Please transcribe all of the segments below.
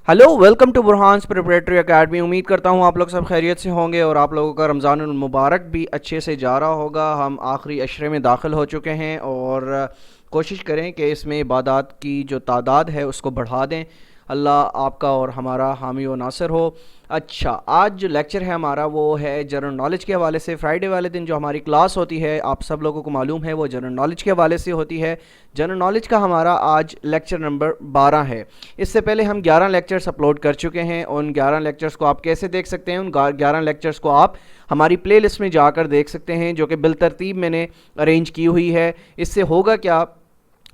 Hello, welcome to Burhan's preparatory academy. उम्मीद करता हूँ आप लोग सब खैरियत से होंगे और आप लोगों का रमज़ान मुबारक भी अच्छे से जा रहा होगा। हम आखिरी अशरे में दाखिल हो चुके हैं और कोशिश करें कि इसमें इबादत की जो तादाद है उसको बढ़ा दें। अल्लाह आपका और हमारा हामी व नासिर हो। अच्छा, आज जो लेक्चर है हमारा वो है जनरल नॉलेज के हवाले से। फ्राइडे वाले दिन जो हमारी क्लास होती है आप सब लोगों को मालूम है वो जनरल नॉलेज के हवाले से होती है। जनरल नॉलेज का हमारा आज लेक्चर नंबर 12 है। इससे पहले हम 11 लेक्चर्स अपलोड कर चुके हैं। उन 11 लेक्चर्स को आप कैसे देख सकते हैं? उन 11 लेक्चर्स को आप हमारी प्लेलिस्ट में जाकर देख सकते हैं, जो कि बिलतरतीब मैंने अरेंज की हुई है। इससे होगा क्या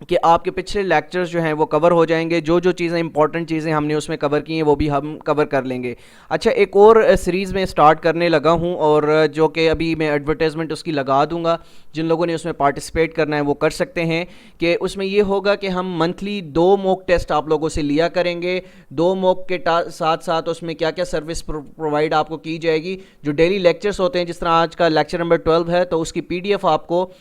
कि आपके पिछले लेक्चर्स जो हैं वो कवर हो जाएंगे। जो जो चीज़ें इंपॉर्टेंट चीज़ें हमने उसमें कवर की हैं वो भी हम कवर कर लेंगे। अच्छा, एक और सीरीज़ में स्टार्ट करने लगा हूं और जो कि अभी मैं एडवर्टाइजमेंट उसकी लगा दूंगा। जिन लोगों ने उसमें पार्टिसिपेट करना है वो कर सकते हैं। कि उसमें ये होगा कि हम मंथली 2 मॉक टेस्ट आप लोगों से लिया करेंगे। 2 मॉक के साथ साथ उसमें क्या क्या सर्विस प्रोवाइड आपको की जाएगी। जो डेली लेक्चर्स होते हैं, जिस तरह आज का लेक्चर नंबर 12 है, तो उसकी PDF आपको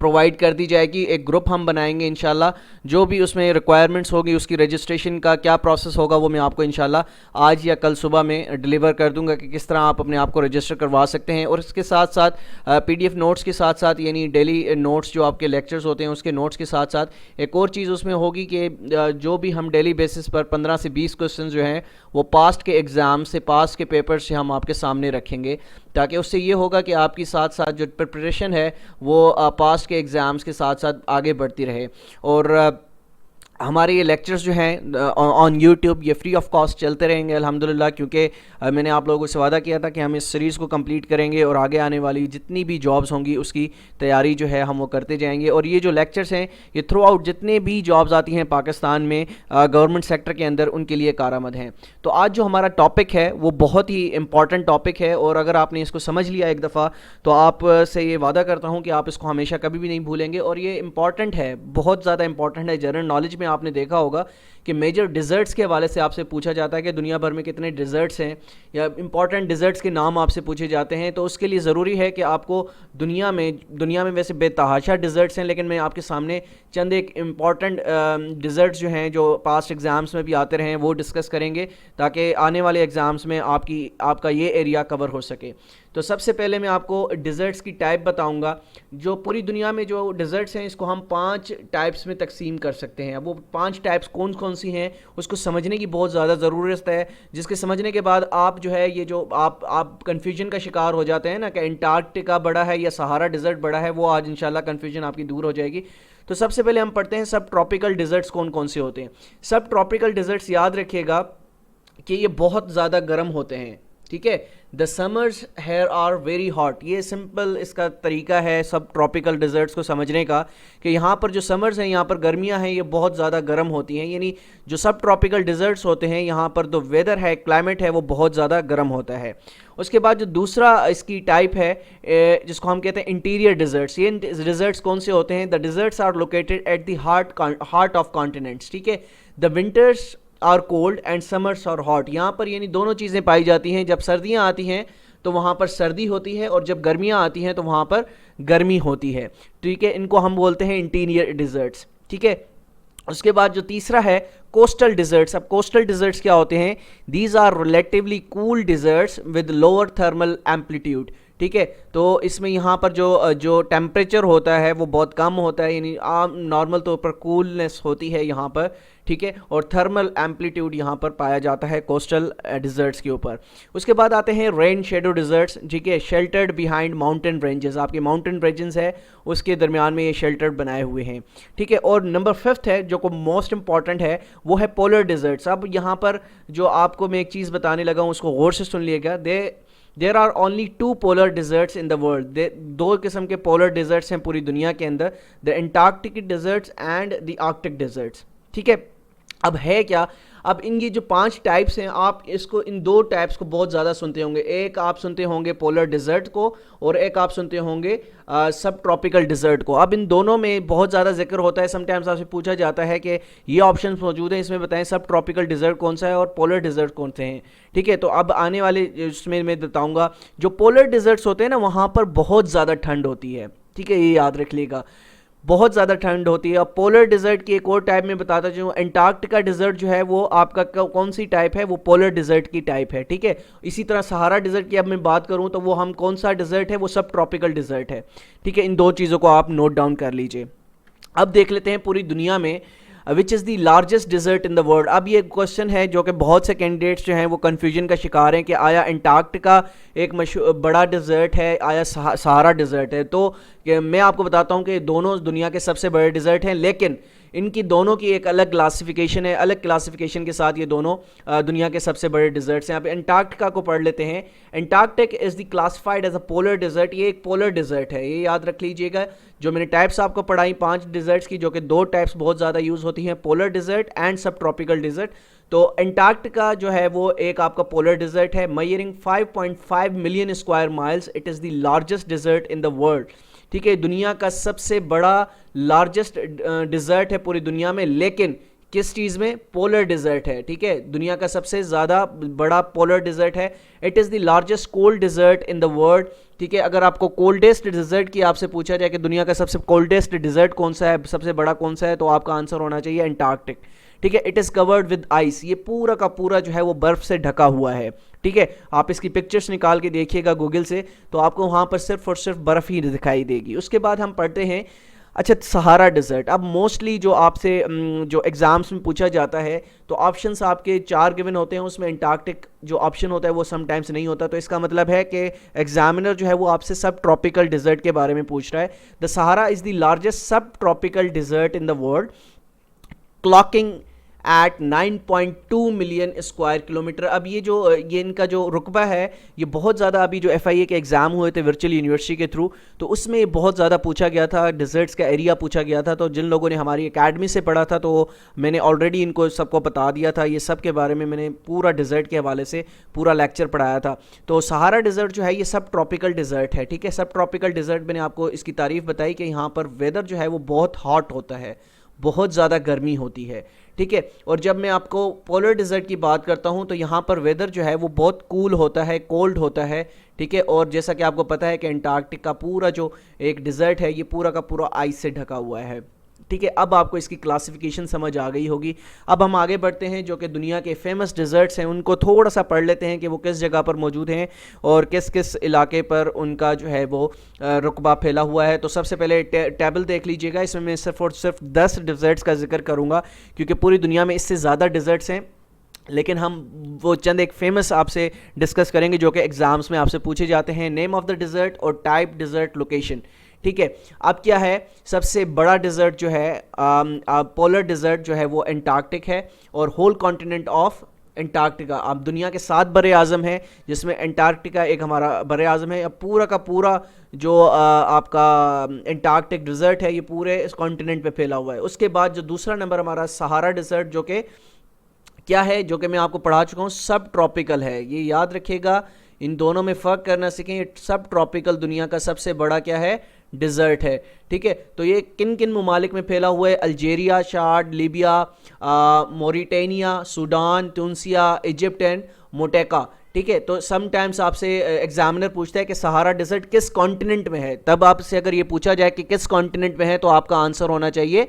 प्रोवाइड कर दी जाएगी। एक ग्रुप हम बनाएंगे इंशाल्लाह। जो भी उसमें रिक्वायरमेंट्स होगी उसकी रजिस्ट्रेशन का क्या प्रोसेस होगा वो मैं आपको इंशाल्लाह आज या कल सुबह में डिलीवर कर दूंगा कि किस तरह आप अपने आप को रजिस्टर करवा सकते हैं। और इसके साथ साथ PDF नोट्स के साथ साथ, यानी डेली नोट्स जो आपके लेक्चर्स होते हैं उसके नोट्स के साथ साथ एक और चीज़ उसमें होगी कि जो भी हम डेली बेसिस पर 15 से 20 क्वेश्चन जो हैं वो पास्ट के एग्ज़ाम से, पास्ट के पेपर से हम आपके सामने रखेंगे, ताकि उससे ये होगा कि आपकी साथ साथ जो प्रिपरेशन है वो पास्ट के एग्ज़ाम्स के साथ साथ आगे बढ़ती रहे। और हमारे ये लेक्चर्स जो हैं ऑन यूट्यूब ये फ्री ऑफ कॉस्ट चलते रहेंगे अल्हम्दुलिल्लाह, क्योंकि मैंने आप लोगों से वादा किया था कि हम इस सीरीज़ को कंप्लीट करेंगे और आगे आने वाली जितनी भी जॉब्स होंगी उसकी तैयारी जो है हम वो करते जाएंगे। और ये जो लेक्चर्स हैं ये थ्रू आउट जितने भी जॉब्स आती हैं पाकिस्तान में गवर्नमेंट सेक्टर के अंदर उनके लिए कारआमद हैं। तो आज जो हमारा टॉपिक है वो बहुत ही इंपॉर्टेंट टॉपिक है और अगर आपने इसको समझ लिया एक दफ़ा तो आप से ये वादा करता हूँ कि आप इसको हमेशा कभी भी नहीं भूलेंगे। और ये इंपॉर्टेंट है, बहुत ज़्यादा इंपॉर्टेंट है। जनरल नॉलेज में आपने देखा होगा कि मेजर डिज़र्ट्स के हवाले से आपसे पूछा जाता है कि दुनिया भर में कितने डिज़र्ट्स हैं, या इंपॉर्टेंट डिज़र्ट्स के नाम आपसे पूछे जाते हैं। तो उसके लिए ज़रूरी है कि आपको दुनिया में वैसे बेतहाशा डिज़र्ट्स हैं, लेकिन मैं आपके सामने चंद एक इम्पॉर्टेंट डिज़र्ट्स जो हैं जो पास्ट एग्ज़ाम्स में भी आते रहे हैं वो डिस्कस करेंगे, ताकि आने वाले एग्ज़ाम्स में आपका ये एरिया कवर हो सके। तो सबसे पहले मैं आपको डिज़र्ट्स की टाइप बताऊंगा। जो पूरी दुनिया में जो डिज़र्ट्स हैं इसको हम 5 टाइप्स में तकसीम कर सकते हैं। अब वो 5 टाइप्स कौन कौन सी हैं उसको समझने की बहुत ज़्यादा ज़रूरत है, जिसके समझने के बाद आप जो है ये जो आप कन्फ्यूजन का शिकार हो जाते हैं ना कि एंटार्कटिका बड़ा है या सहारा डिज़र्ट बड़ा है, वो आज इंशाल्लाह कन्फ्यूजन आपकी दूर हो जाएगी। तो सबसे पहले हम पढ़ते हैं सब ट्रॉपिकल डिज़र्ट्स कौन कौन से होते हैं। सब ट्रॉपिकल डिज़र्ट्स याद रखिएगा कि ये बहुत ज़्यादा गर्म होते हैं, ठीक है। The summers here are very hot, ये सिंपल इसका तरीका है सब ट्रॉपिकल डिज़र्ट्स को समझने का, कि यहाँ पर जो समर्स हैं, यहाँ पर गर्मियाँ हैं, ये बहुत ज़्यादा गर्म होती हैं। यानी जो सब ट्रॉपिकल डिज़र्ट्स होते हैं यहाँ पर जो वेदर है, क्लाइमेट है, वो बहुत ज़्यादा गर्म होता है। उसके बाद जो दूसरा इसकी टाइप है जिसको हम कहते हैं इंटीरियर डिज़र्ट्स। ये डिज़र्ट्स कौन से होते हैं? The deserts are located at the heart of continents, ठीक है। The winters are cold and summers are hot, यहाँ पर यानी दोनों चीज़ें पाई जाती हैं। जब सर्दियाँ आती हैं तो वहाँ पर सर्दी होती है और जब गर्मियाँ आती हैं तो वहाँ पर गर्मी होती है, ठीक है। इनको हम बोलते हैं इंटीरियर डिज़र्ट्स, ठीक है। उसके बाद जो तीसरा है कोस्टल डिज़र्ट्स। अब कोस्टल डिज़र्ट्स क्या होते हैं? These are relatively cool deserts with lower thermal amplitude, ठीक है। तो इसमें यहाँ पर जो टेम्परेचर होता है वो बहुत कम होता है, यानी आम नॉर्मल तौर पर कूलनेस होती है यहाँ पर, ठीक है। और थर्मल एम्पलीट्यूड यहाँ पर पाया जाता है कोस्टल डिज़र्ट्स के ऊपर। उसके बाद आते हैं रेन शेडो डिज़र्ट्स, ठीक है। शेल्टर्ड बिहाइंड माउंटेन रेंजेस, आपके माउंटेन रेंजेस है उसके दरमियान में ये शेल्टर्ड बनाए हुए हैं, ठीक है। और नंबर 5 है जो को मोस्ट इंपॉर्टेंट है वो है पोलर डिज़र्ट्स। अब यहाँ पर जो आपको मैं एक चीज़ बताने लगा हूँ उसको गौर से सुन लिएगा। There are only 2 polar deserts in the world. 2 किस्म के पोलर डिज़र्ट्स हैं पूरी दुनिया के अंदर, the Antarctic desserts and the Arctic desserts, ठीक है। अब है क्या? अब इनकी जो 5 टाइप्स हैं आप इसको इन 2 टाइप्स को बहुत ज़्यादा सुनते होंगे। एक आप सुनते होंगे पोलर डिज़र्ट को और एक आप सुनते होंगे सब ट्रॉपिकल डिज़र्ट को। अब इन दोनों में बहुत ज़्यादा जिक्र होता है। समटाइम्स आपसे पूछा जाता है कि ये ऑप्शंस मौजूद हैं, इसमें बताएं सब ट्रॉपिकल डिज़र्ट कौन सा है और पोलर डिज़र्ट कौन से हैं, ठीक है। तो अब आने वाले इसमें मैं बताऊँगा जो पोलर डिज़र्ट्स होते हैं ना वहाँ पर बहुत ज़्यादा ठंड होती है, ठीक है, ये याद रख लीजिएगा। बहुत ज़्यादा ठंड होती है। अब पोलर डिज़र्ट की एक और टाइप में बताता चलूँ, एंटार्क्टिका डिज़र्ट जो है वो आपका कौन सी टाइप है, वो पोलर डिज़र्ट की टाइप है, ठीक है। इसी तरह सहारा डिज़र्ट की अब मैं बात करूँ तो वो हम कौन सा डिज़र्ट है, वो सब ट्रॉपिकल डिज़र्ट है, ठीक है। इन दो चीज़ों को आप नोट डाउन कर लीजिए। अब देख लेते हैं पूरी दुनिया में which is the largest dessert in the world. अब ये क्वेश्चन है जो कि बहुत से कैंडिडेट्स जो हैं वो कन्फ्यूजन का शिकार हैं कि आया एंटार्क्टिका एक बड़ा डिज़र्ट है, आया सहारा डिज़र्ट है। तो मैं आपको बताता हूँ कि दोनों दुनिया के सबसे बड़े डिज़र्ट हैं, लेकिन इनकी दोनों की एक अलग क्लासिफिकेशन है। अलग क्लासिफिकेशन के साथ ये दोनों दुनिया के सबसे बड़े डिज़र्ट्स हैं। अब एंटार्क्टिका को पढ़ लेते हैं। Antarctic is the classified as a polar desert. ये एक पोलर डिज़र्ट है, ये याद रख लीजिएगा। जो मैंने टाइप्स आपको पढ़ाई 5 डिज़र्ट्स की, जो कि 2 टाइप्स बहुत ज़्यादा यूज़ होती हैं, पोलर डिज़र्ट एंड सब ट्रॉपिकल डिज़र्ट। तो एंटार्क्टिका जो है वो एक आपका पोलर डिज़र्ट है, मयरिंग 5.5 million square miles. It is the largest dessert in the world, ठीक है। दुनिया का सबसे बड़ा लार्जेस्ट डिज़र्ट है पूरी दुनिया में, लेकिन किस चीज़ में, पोलर डिज़र्ट है, ठीक है। दुनिया का सबसे ज़्यादा बड़ा पोलर डिज़र्ट है। It is the largest cold desert in the world, ठीक है। अगर आपको कोल्डेस्ट डिज़र्ट की आपसे पूछा जाए कि दुनिया का सबसे कोल्डेस्ट डिज़र्ट कौन सा है, सबसे बड़ा कौन सा है, तो आपका आंसर होना चाहिए एंटार्क्टिक, ठीक है। It is covered with ice. ये पूरा का पूरा जो है वो बर्फ़ से ढका हुआ है, ठीक है। आप इसकी पिक्चर्स निकाल के देखिएगा गूगल से, तो आपको वहाँ पर सिर्फ और सिर्फ बर्फ़ ही दिखाई देगी। उसके बाद हम पढ़ते हैं, अच्छा, सहारा डिज़र्ट। अब मोस्टली जो आपसे जो एग्ज़ाम्स में पूछा जाता है, तो ऑप्शंस आपके 4 गिवन होते हैं, उसमें एंटार्क्टिक जो ऑप्शन होता है वो समटाइम्स नहीं होता। तो इसका मतलब है कि एग्जामिनर जो है वो आपसे सब ट्रॉपिकल डिज़र्ट के बारे में पूछ रहा है। The Sahara is the largest subtropical desert in the world, clocking at 9.2 million square kilometre. अब ये इनका जो रुकबा है, ये बहुत ज़्यादा, अभी जो FIA के एग्ज़ाम हुए थे वर्चुअल यूनिवर्सिटी के थ्रू, तो उसमें ये बहुत ज़्यादा पूछा गया था, डिज़र्ट्स का एरिया पूछा गया था। तो जिन लोगों ने हमारी एकेडमी से पढ़ा था, तो मैंने ऑलरेडी इनको सबको बता दिया था, ये सब के बारे में मैंने पूरा डिज़र्ट के हवाले से पूरा लेक्चर पढ़ाया था। तो सहारा डिज़र्ट जो है ये सब ट्रॉपिकल डिज़र्ट है, ठीक है। सब ट्रॉपिकल डिज़र्ट मैंने आपको इसकी तारीफ़ बताई कि यहाँ पर वेदर जो है वो बहुत हॉट होता है, बहुत ज़्यादा गर्मी होती है, ठीक है। और जब मैं आपको पोलर डिज़र्ट की बात करता हूँ, तो यहाँ पर वेदर जो है वो बहुत कूल होता है, कोल्ड होता है, ठीक है। और जैसा कि आपको पता है कि एंटार्क्टिक का पूरा जो एक डिज़र्ट है, ये पूरा का पूरा आइस से ढका हुआ है, ठीक है। अब आपको इसकी क्लासिफिकेशन समझ आ गई होगी। अब हम आगे बढ़ते हैं, जो कि दुनिया के फेमस डिज़र्ट्स हैं उनको थोड़ा सा पढ़ लेते हैं कि वो किस जगह पर मौजूद हैं और किस किस इलाके पर उनका जो है वो रुकबा फैला हुआ है। तो सबसे पहले टेबल देख लीजिएगा। इसमें मैं सिर्फ और सिर्फ 10 डिज़र्ट्स का जिक्र करूँगा, क्योंकि पूरी दुनिया में इससे ज़्यादा डिज़र्ट्स हैं, लेकिन हम वो चंद एक फेमस आपसे डिस्कस करेंगे जो कि एग्ज़ाम्स में आपसे पूछे जाते हैं। नेम ऑफ द डिज़र्ट और टाइप, डिज़र्ट, लोकेशन, ठीक है। अब क्या है, सबसे बड़ा डिज़र्ट जो है पोलर डिज़र्ट जो है वो एंटार्क्टिक है, और होल कॉन्टिनेंट ऑफ एंटार्क्टिका। अब दुनिया के 7 बड़े आज़म हैं, जिसमें एंटार्क्टिका एक हमारा बड़े आज़म है। अब पूरा का पूरा जो आपका एंटार्क्टिक डिज़र्ट है, ये पूरे इस कॉन्टिनेंट पे फैला हुआ है। उसके बाद जो दूसरा नंबर हमारा सहारा डिज़र्ट, जो कि क्या है, जो कि मैं आपको पढ़ा चुका हूँ, सब ट्रॉपिकल है। ये याद रखिएगा, इन दोनों में फ़र्क करना सीखें। सब ट्रॉपिकल दुनिया का सबसे बड़ा क्या है, डिज़र्ट है, ठीक है। तो ये किन किन ममालिक में फैला हुआ है, Algeria, Chad, Libya, Mauritania, Sudan, Tunisia, Egypt and Morocco, ठीक है। तो समटाइम्स आपसे एग्जामिनर पूछता है कि सहारा डिज़र्ट किस कॉन्टिनेंट में है। तब आपसे अगर ये पूछा जाए कि किस कॉन्टिनेंट में है, तो आपका आंसर होना चाहिए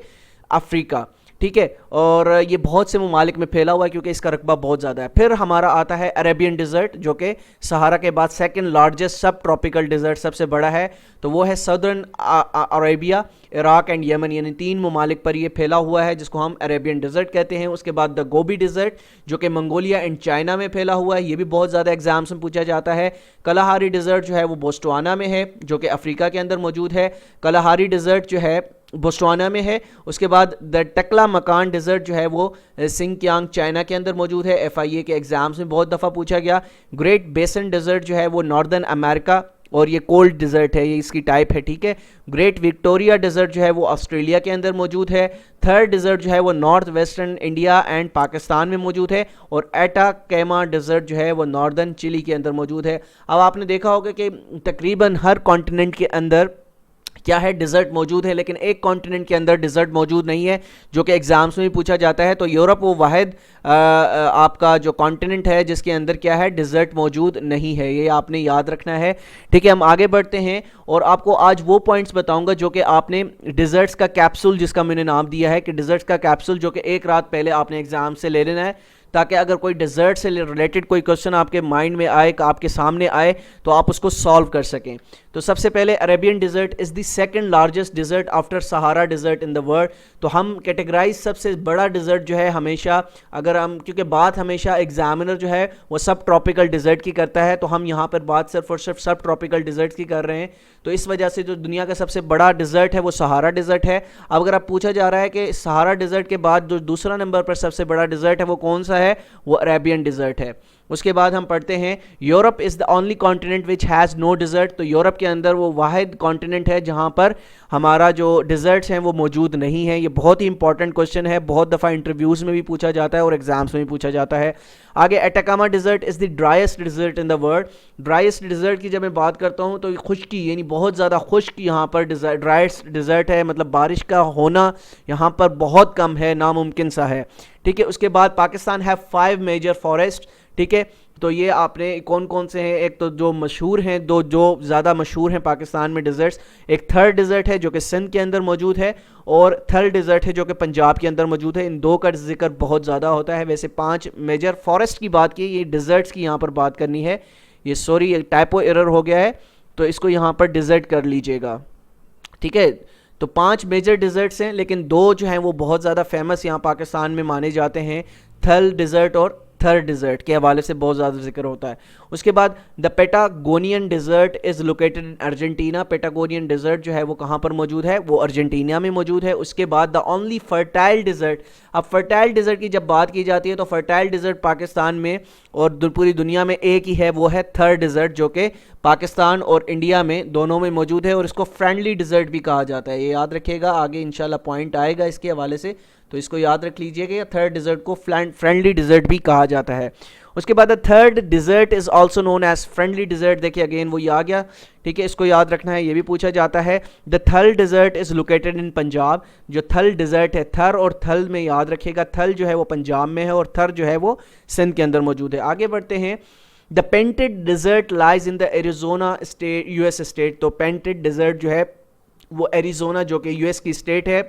अफ्रीका, ठीक है। और ये बहुत से ममालिक में फैला हुआ है, क्योंकि इसका रकबा बहुत ज़्यादा है। फिर हमारा आता है अरेबियन डिज़र्ट, जो कि सहारा के बाद second largest subtropical dessert सबसे बड़ा है। तो वो है southern Arabia, Iraq and Yemen, यानी 3 ममालिक पर ये फैला हुआ है, जिसको हम अरेबियन डिज़र्ट कहते हैं। उसके बाद द गोबी डिज़र्ट, जो कि मंगोलिया एंड चाइना में फैला हुआ है, ये भी बहुत ज़्यादा एग्जाम्स में पूछा जाता है। कलाहारी डिज़र्ट जो है वो बोस्टवाना में है, जो कि अफ्रीका के अंदर मौजूद है। कलाहारी डिज़र्ट जो है बोस्टवाना में है। उसके बाद द टकला मकान डिज़र्ट जो है वो सिंकियांग चाइना के अंदर मौजूद है। FIA के एग्ज़ाम्स में बहुत दफ़ा पूछा गया। ग्रेट बेसन डिज़र्ट जो है वो नॉर्दर्न अमेरिका, और ये कोल्ड डिज़र्ट है, ये इसकी टाइप है, ठीक है। ग्रेट विक्टोरिया डिज़र्ट जो है वो ऑस्ट्रेलिया के अंदर मौजूद है। थर्ड डिज़र्ट जो है वो north western India and Pakistan में मौजूद है। और एटाकेमा डिज़र्ट जो है वो नॉर्दर्न चिली के अंदर मौजूद है। अब आपने देखा होगा कि तकरीबन हर कॉन्टिनेंट के अंदर क्या है, डिज़र्ट मौजूद है, लेकिन एक कॉन्टिनेंट के अंदर डिज़र्ट मौजूद नहीं है, जो कि एग्जाम्स में भी पूछा जाता है। तो यूरोप वो वाहिद आपका जो कॉन्टिनेंट है जिसके अंदर क्या है, डिज़र्ट मौजूद नहीं है, ये आपने याद रखना है। ठीक है, हम आगे बढ़ते हैं और आपको आज वो पॉइंट्स बताऊंगा जो कि आपने डिज़र्ट्स का कैप्सूल, जिसका मैंने नाम दिया है कि डिज़र्ट्स का कैप्सूल, जो कि एक रात पहले आपने एग्जाम से ले लेना है, ताकि अगर कोई डिज़र्ट से रिलेटेड कोई क्वेश्चन आपके माइंड में आए, आपके सामने आए, तो आप उसको सॉल्व कर सकें। तो सबसे पहले Arabian desert is the second largest desert after Sahara desert in the world. तो हम कैटेगराइज सबसे बड़ा डिज़र्ट जो है हमेशा, अगर हम, क्योंकि बात हमेशा एग्जामिनर जो है वो सब ट्रॉपिकल डिज़र्ट की करता है, तो हम यहाँ पर बात सिर्फ और सिर्फ सब ट्रॉपिकल डिज़र्ट की कर रहे हैं। तो इस वजह से जो दुनिया का सबसे बड़ा डिज़र्ट है वो सहारा डिज़र्ट है। अब अगर आप पूछा जा रहा है कि सहारा डिज़र्ट के बाद जो दूसरा नंबर पर सबसे बड़ा डिज़र्ट है वो कौन सा है, वो अरेबियन डिज़र्ट है। उसके बाद हम पढ़ते हैं Europe is the only continent which has no desert. तो यूरोप के अंदर वो वाहिद कॉन्टिनेंट है जहाँ पर हमारा जो डिज़र्ट्स हैं वो मौजूद नहीं है। ये बहुत ही इंपॉर्टेंट क्वेश्चन है, बहुत दफ़ा इंटरव्यूज़ में भी पूछा जाता है और एग्जाम्स में भी पूछा जाता है। आगे Atacama desert is the driest desert in the world. Driest desert की जब मैं बात करता हूँ तो खुश्की, यानी बहुत ज़्यादा खुश्क यहाँ पर ड्राइस्ट डिज़र्ट है, मतलब बारिश का होना यहाँ पर बहुत कम है, नामुमकिन सा है। ठीक है, उसके बाद पाकिस्तान हैव 5 मेजर फॉरेस्ट। ठीक है, तो ये आपने कौन कौन से हैं, एक तो जो मशहूर हैं, दो जो ज़्यादा मशहूर हैं पाकिस्तान में डिज़र्ट्स, एक थर्ड डिज़र्ट है जो कि सिंध के अंदर मौजूद है, और थर्ड डिज़र्ट है जो कि पंजाब के अंदर मौजूद है। इन दो का जिक्र बहुत ज़्यादा होता है। वैसे 5 मेजर फॉरेस्ट की बात की, ये डिज़र्ट्स की यहाँ पर बात करनी है। ये सॉरी, एक टाइपो एरर हो गया है, तो इसको यहाँ पर डिज़र्ट कर लीजिएगा। ठीक है, तो 5 मेजर डिज़र्ट्स हैं, लेकिन 2 जो हैं वो बहुत ज़्यादा फेमस यहाँ पाकिस्तान में माने जाते हैं, थल डिज़र्ट और थर्ड डिज़र्ट के हवाले से बहुत ज़्यादा जिक्र होता है। उसके बाद the Patagonian desert is located in Argentina. Patagonian desert जो है वो कहाँ पर मौजूद है, वो अर्जेंटीना में मौजूद है। उसके बाद द ओनली फर्टाइल डिज़र्ट। अब फर्टाइल डिज़र्ट की जब बात की जाती है तो फर्टाइल डिज़र्ट पाकिस्तान में और पूरी दुनिया में एक ही है, वो है थर्ड डिज़र्ट, जो कि पाकिस्तान और इंडिया में दोनों में मौजूद है, और इसको फ्रेंडली डिज़र्ट भी कहा जाता है। ये याद रखिएगा, आगे इंशाल्लाह पॉइंट आएगा इसके हवाले से, तो इसको याद रख लीजिएगा। थर्ड डिज़र्ट को फ्रेंडली डिज़र्ट भी कहा जाता है। उसके बाद third desert is also known as friendly desert. देखिए अगेन वो आ गया। ठीक है, इसको याद रखना है, ये भी पूछा जाता है। The Thal desert is located in Punjab. जो थल डिज़र्ट है, थर और थल में याद रखिएगा, थल जो है वो पंजाब में है और थर जो है वो सिंध के अंदर मौजूद है। आगे बढ़ते हैं। The painted desert lies in the Arizona state, US state. तो पेंटेड डिज़र्ट जो है वो एरिजोना, जो कि यूएस की स्टेट है,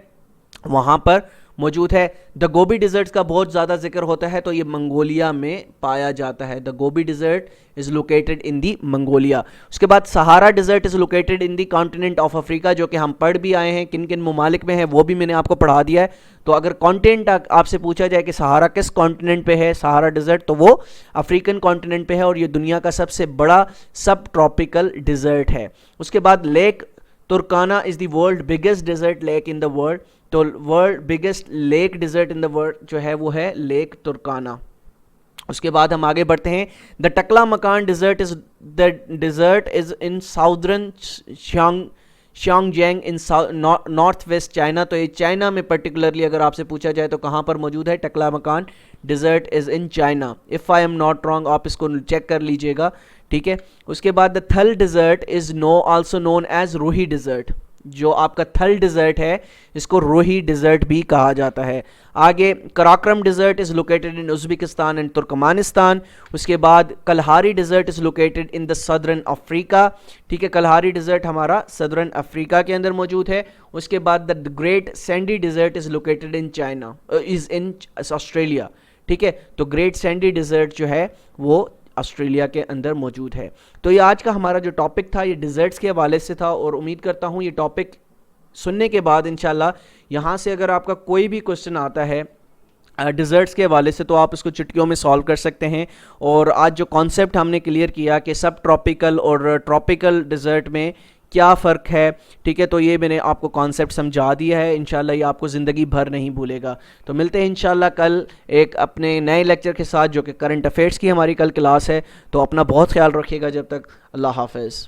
वहाँ पर मौजूद है। द गोबी डिज़र्ट का बहुत ज़्यादा जिक्र होता है, तो ये मंगोलिया में पाया जाता है। The Gobi desert is located in the Mongolia. उसके बाद Sahara desert is located in the continent of Africa, जो कि हम पढ़ भी आए हैं, किन किन ममालिक में है वो भी मैंने आपको पढ़ा दिया है। तो अगर कॉन्टिनेंट आपसे पूछा जाए कि सहारा किस कॉन्टिनेंट पे है, सहारा डिज़र्ट, तो वो अफ्रीकन कॉन्टिनेंट पे है, और ये दुनिया का सबसे बड़ा सब ट्रॉपिकल डिज़र्ट है। उसके बाद Lake Turkana is the world biggest desert lake in the world. तो world biggest lake desert in the world जो है वो है लेक तुर्काना। उसके बाद हम आगे बढ़ते हैं। The Taklamakan desert is the desert is in southern Xinjiang in north west China. तो ये चाइना में पर्टिकुलरली अगर आपसे पूछा जाए तो कहाँ पर मौजूद है, Taklamakan desert is in China. If I am not wrong, आप इसको चेक कर लीजिएगा। ठीक है, उसके बाद the Thal desert is also known as Rohi desert. जो आपका थल डिज़र्ट है इसको रोही डिज़र्ट भी कहा जाता है। आगे Karakum desert is located in Uzbekistan and Turkmenistan. उसके बाद Kalahari desert is located in the southern Africa. ठीक है, कलहारी डिज़र्ट हमारा सदर्न अफ्रीका के अंदर मौजूद है। उसके बाद the Great Sandy Desert is located in China, is in Australia. ठीक है, तो ग्रेट सैंडी डिज़र्ट जो है वो ऑस्ट्रेलिया के अंदर मौजूद है। तो ये आज का हमारा जो टॉपिक था ये डिज़र्ट्स के हवाले से था, और उम्मीद करता हूँ ये टॉपिक सुनने के बाद इंशाल्लाह यहाँ से अगर आपका कोई भी क्वेश्चन आता है डिज़र्ट्स के हवाले से तो आप इसको चुटकियों में सॉल्व कर सकते हैं। और आज जो कॉन्सेप्ट हमने क्लियर किया कि सब ट्रॉपिकल और ट्रॉपिकल डिज़र्ट में क्या फ़र्क है, ठीक है, तो ये मैंने आपको कॉन्सेप्ट समझा दिया है। इंशाल्लाह ये आपको ज़िंदगी भर नहीं भूलेगा। तो मिलते हैं इंशाल्लाह कल एक अपने नए लेक्चर के साथ, जो कि करंट अफेयर्स की हमारी कल क्लास है। तो अपना बहुत ख्याल रखिएगा, जब तक अल्लाह हाफ़िज़।